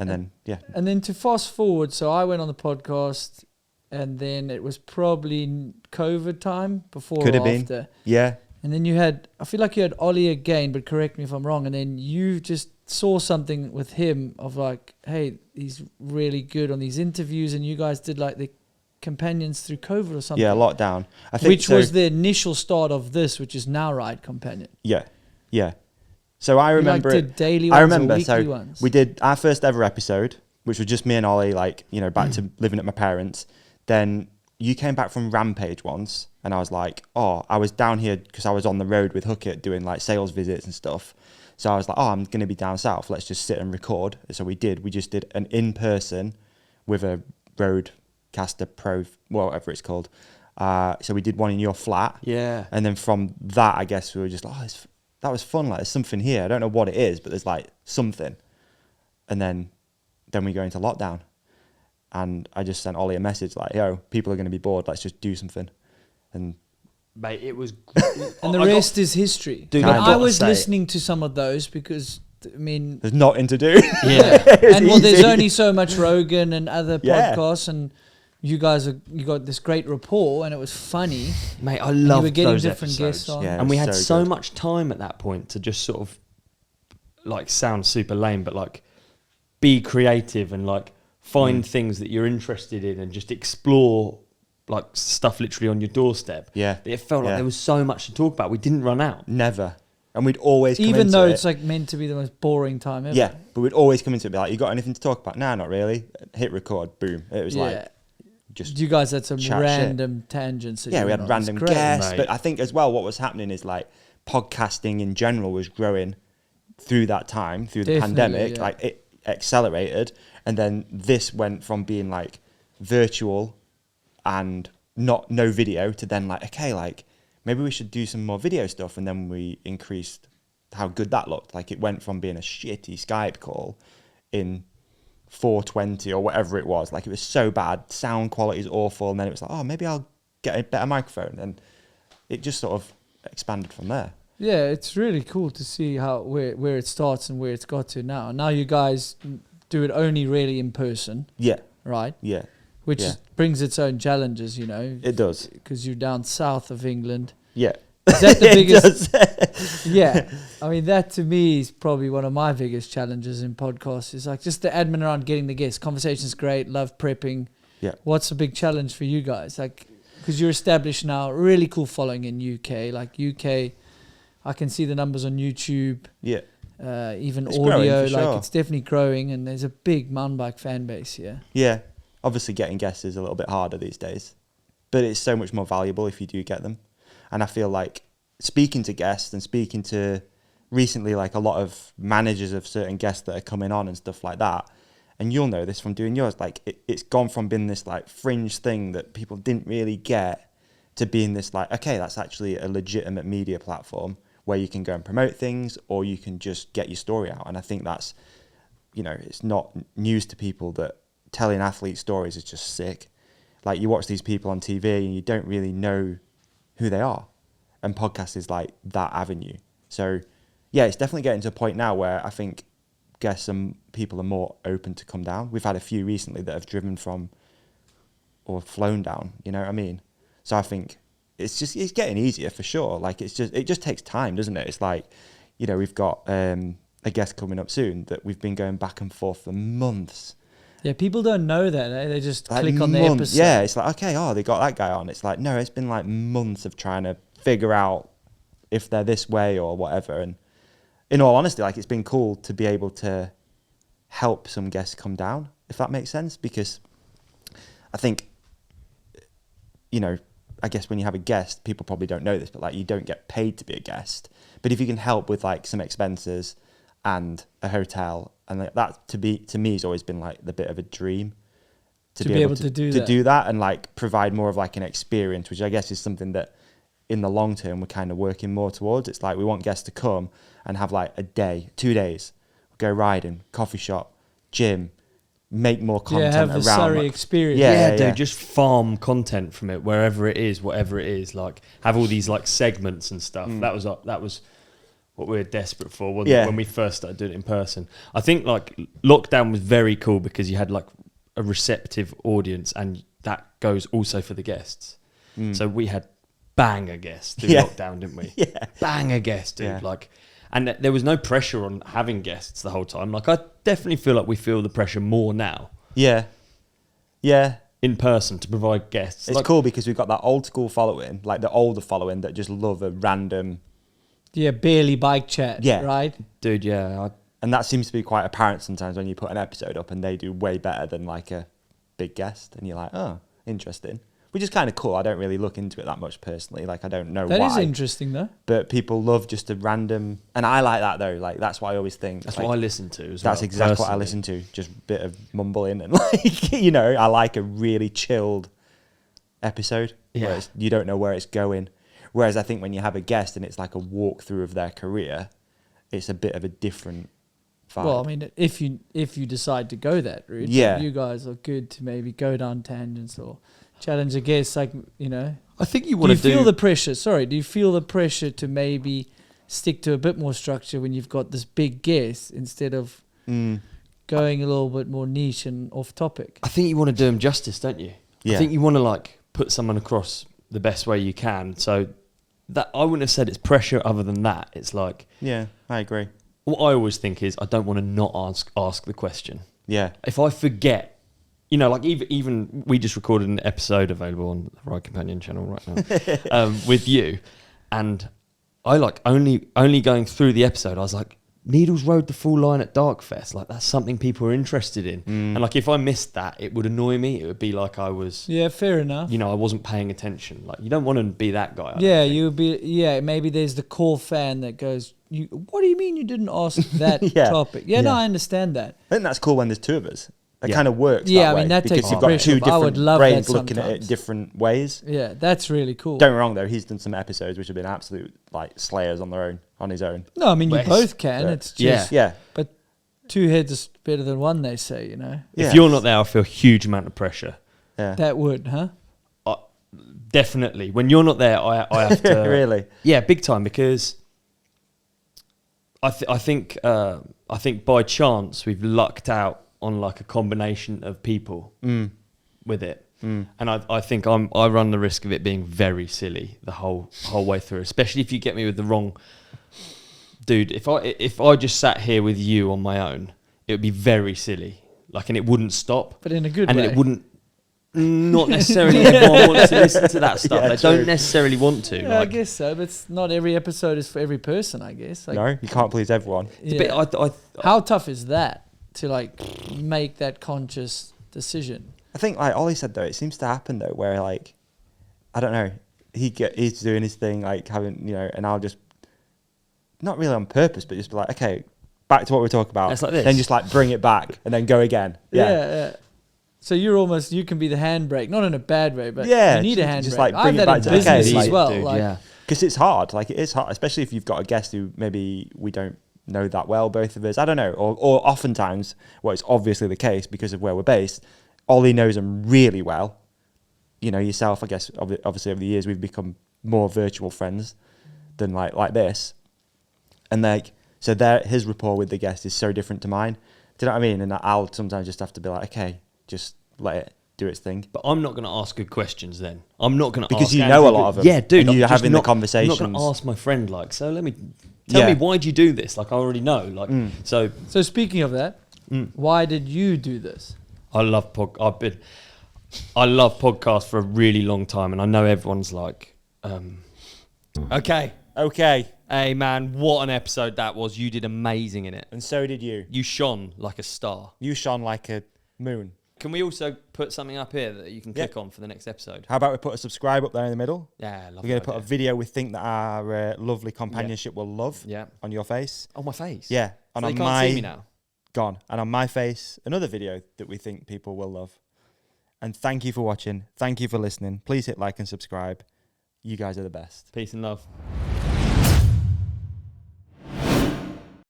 then, yeah. And then to fast forward, so I went on the podcast, and then it was probably COVID time before Could or have after. been. Yeah. And then I feel like you had Olly again, but correct me if I'm wrong. And then you just saw something with him of like, hey, he's really good on these interviews, and you guys did like the companions through COVID or something. Yeah, lockdown. I think which was the initial start of this, which is now Ride Companion. Yeah, yeah. So I remember did daily ones or weekly ones? We did our first ever episode, which was just me and Olly, like, you know, back to living at my parents'. Then you came back from Rampage once, and I was like, oh, I was down here because I was on the road with Hookit doing like sales visits and stuff. So I was like, oh, I'm going to be down south. Let's just sit and record. So we did. We just did an in-person with a Rodecaster Pro, whatever it's called. So we did one in your flat. Yeah. And then from that, I guess we were just like, oh, that was fun. Like, there's something here. I don't know what it is, but there's like something. And then we go into lockdown. And I just sent Olly a message like, yo, people are going to be bored. Let's just do something. And mate, it was... and the rest is history. Dude, I was listening to some of those because, I mean... there's nothing to do. Yeah. And well, there's only so much Rogan and other podcasts, and you got this great rapport, and it was funny. Mate, I loved you were getting those different episodes. guests on. Yeah, and we had so good. much time at that point to just sort of, like, sound super lame, but like be creative and like find things that you're interested in and just explore like stuff literally on your doorstep. Yeah. It felt like there was so much to talk about. We didn't run out. Never. And we'd always come even into though it. it's like meant to be the most boring time ever. Yeah, but we'd always come into it and be like, you got anything to talk about? Nah, not really. Hit record, boom. It was like just you guys had some chat random tangents. Yeah, we had random guests. But I think as well what was happening is like podcasting in general was growing through that time, through the pandemic. Yeah. Like it accelerated. And then this went from being like virtual and no video to then like, okay, like maybe we should do some more video stuff. And then we increased how good that looked. Like it went from being a shitty Skype call in 420 or whatever it was. Like it was so bad. Sound quality is awful. And then it was like, oh, maybe I'll get a better microphone. And it just sort of expanded from there. Yeah, it's really cool to see how where it starts and where it's got to now. Now you guys do it only really in person. Yeah. Right? Yeah. Which brings its own challenges, you know. It does. Because you're down south of England. Yeah. Is that the biggest? Yeah. I mean, that to me is probably one of my biggest challenges in podcasts. Is like just the admin around getting the guests. Conversation's great. Love prepping. Yeah. What's a big challenge for you guys? Like, because you're established now, really cool following in UK. Like UK, I can see the numbers on YouTube. Yeah. Even it's audio, growing, like sure. it's definitely growing, and there's a big mountain bike fan base here. Yeah. Obviously getting guests is a little bit harder these days, but it's so much more valuable if you do get them. And I feel like speaking to guests and speaking to recently, like a lot of managers of certain guests that are coming on and stuff like that. And you'll know this from doing yours. Like it's gone from being this like fringe thing that people didn't really get to being this like, okay, that's actually a legitimate media platform where you can go and promote things or you can just get your story out. And I think that's, you know, it's not news to people that telling athlete stories is just sick. Like you watch these people on TV and you don't really know who they are. And podcast is like that avenue. So yeah, it's definitely getting to a point now where I think some people are more open to come down. We've had a few recently that have driven from or flown down, you know what I mean? So I think it's getting easier for sure. Like it just takes time, doesn't it? It's like, you know, we've got a guest coming up soon that we've been going back and forth for months. Yeah, people don't know that. Eh? They just Like click on the months. episode. Yeah, it's like, okay, they got that guy on. It's like, no, it's been like months of trying to figure out if they're this way or whatever. And in all honesty, like it's been cool to be able to help some guests come down, if that makes sense. Because I think, you know, I guess when you have a guest, people probably don't know this, but like you don't get paid to be a guest. But if you can help with like some expenses and a hotel, and like that to me has always been like the bit of a dream to be able to do that and like provide more of like an experience, which I guess is something that in the long term we're kind of working more towards. It's like we want guests to come and have like a day, 2 days, go riding, coffee shop, gym, make more content have the around Surrey like, experience. Yeah, dude, just farm content from it wherever it is, whatever it is. Like have all these like segments and stuff. That was what we were desperate for, wasn't Yeah. it, when we first started doing it in person. I think like lockdown was very cool because you had like a receptive audience, and that goes also for the guests. So we had banger guests through lockdown, didn't we? Yeah. Banger guests, dude. Yeah. Like, and there was no pressure on having guests the whole time. Like, I definitely feel like we feel the pressure more now Yeah. Yeah. in person to provide guests. It's like, cool because we've got that old school following, like the older following that just love a random, Yeah, barely bike chat. Yeah. Right. dude. Yeah, and that seems to be quite apparent sometimes when you put an episode up and they do way better than like a big guest, and you're like, oh, interesting. Which is kind of cool. I don't really look into it that much personally. Like, I don't know That why. is interesting, though. But people love just a random, and I like that though. Like, that's what I always think. that's like, what I listen to. That's exactly what I listen to. Just a bit of mumbling and like, you know, I like a really chilled episode. Yeah. Where you don't know where it's going. Whereas I think when you have a guest and it's like a walkthrough of their career, it's a bit of a different vibe. Well, I mean, if you decide to go that route, Yeah. you guys are good to maybe go down tangents or challenge a guest, like, you know. I think you Do want you to feel the pressure? Sorry, do you feel the pressure to maybe stick to a bit more structure when you've got this big guest instead of going a little bit more niche and off topic? I think you want to do them justice, don't you? Yeah. I think you want to like put someone across the best way you can. So that I wouldn't have said it's pressure. Other than that, it's like, Yeah, I agree. what I always think is I don't want to not ask the question. Yeah. If I forget, you know, like even we just recorded an episode available on the Ride Companion channel right now with you, and I like only going through the episode, I was like, Needles rode the full line at Darkfest. Like, that's something people are interested in. And like, if I missed that, it would annoy me. It would be like I was, Yeah, fair enough. you know, I wasn't paying attention. Like, you don't want to be that guy. I don't Yeah, think. you'll be. Yeah, maybe there's the core fan that goes, "What do you mean you didn't ask that Yeah. topic?" Yeah, no, Yeah. I understand that. I think that's cool when there's two of us. It Yeah. kind of works. Yeah, that I mean, way, that because takes you've the got pressure two off. I would different love brains that looking at it sometimes. different ways. Yeah, that's really cool. Don't get me wrong though, he's done some episodes which have been absolute like slayers on his own. No, I mean, you West. both can. But- It's Yeah. just, Yeah. but two heads is better than one, they say. You know, Yeah. If you're not there, I feel a huge amount of pressure. Yeah. that would, huh? Definitely. When you're not there, I have to. Really? Yeah, big time, because I think by chance we've lucked out on like a combination of people with it, and I think I run the risk of it being very silly the whole way through, especially if you get me with the wrong dude. If I just sat here with you on my own, it would be very silly, like, and it wouldn't stop, But in a good and way. it wouldn't. Not necessarily everyone wants to listen to that stuff. Yeah, They true. don't necessarily want to. Yeah, I like, guess so, but it's not every episode is for every person, I guess. Like, No, you can't please everyone. yeah. but How tough is that to like make that conscious decision? I think like Ollie said though, it seems to happen though where like I don't know, he's doing his thing, like having, you know, and I'll just not really on purpose, but just be like, okay, back to what we're talking about. It's like this. Then just like bring it back and then go again. Yeah. So you can be the handbrake, not in a bad way, but Yeah, you need a handbrake. just, like, I bring have it that back in to, business okay, as like, well. dude, like, yeah. Because it's hard. Like, it is hard, especially if you've got a guest who maybe we don't know that well, both of us. I don't know. Or oftentimes, well, it's obviously the case because of where we're based, Ollie knows them really well. You know, yourself, I guess, obviously over the years, we've become more virtual friends than like this. And like, so his rapport with the guest is so different to mine. Do you know what I mean? And I'll sometimes just have to be like, okay, just let it do its thing. But I'm not going to ask good questions then. I'm not going to Because ask you know a lot of them. Yeah, dude. And you're I'm just having the not- conversations. I'm not going to ask my friend, like, so tell me why'd you do this? Like, I already know. Like, so so speaking of that, why did you do this? I love podcasts for a really long time, and I know everyone's like, okay, hey man, what an episode that was. You did amazing in it. And so did you. You shone like a star. You shone like a moon. Can we also put something up here that you can click on for the next episode? How about we put a subscribe up there in the middle? Yeah, I love We're going to put a video we think that our lovely companionship will love on your face. on my face. Yeah. So And they on can't see me now. Gone. And on my face, another video that we think people will love. And thank you for watching. Thank you for listening. Please hit like and subscribe. You guys are the best. Peace and love.